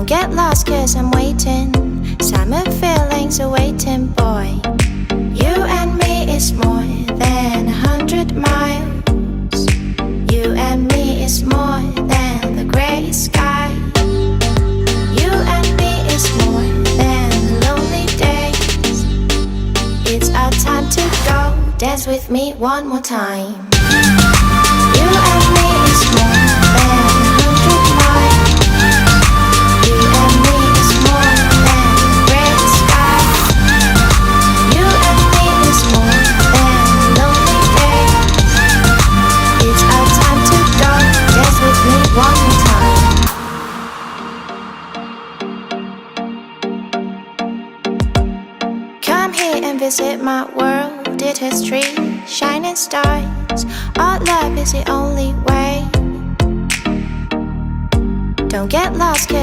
Don't get lost cause I'm waiting. Summer feelings are waiting, boy. You and me is more than 100 miles. You and me is more than the gray sky. You and me is more than the lonely days. It's our time to go. Dance with me one more time. You and me is more than 100 miles. You and me is more than gray sky. You and me is more than lonely days. It's our time to go. Dance with me one more time. Come here and visit my world. It has trees, shining stars. Our love is the only way. Don't get lost cause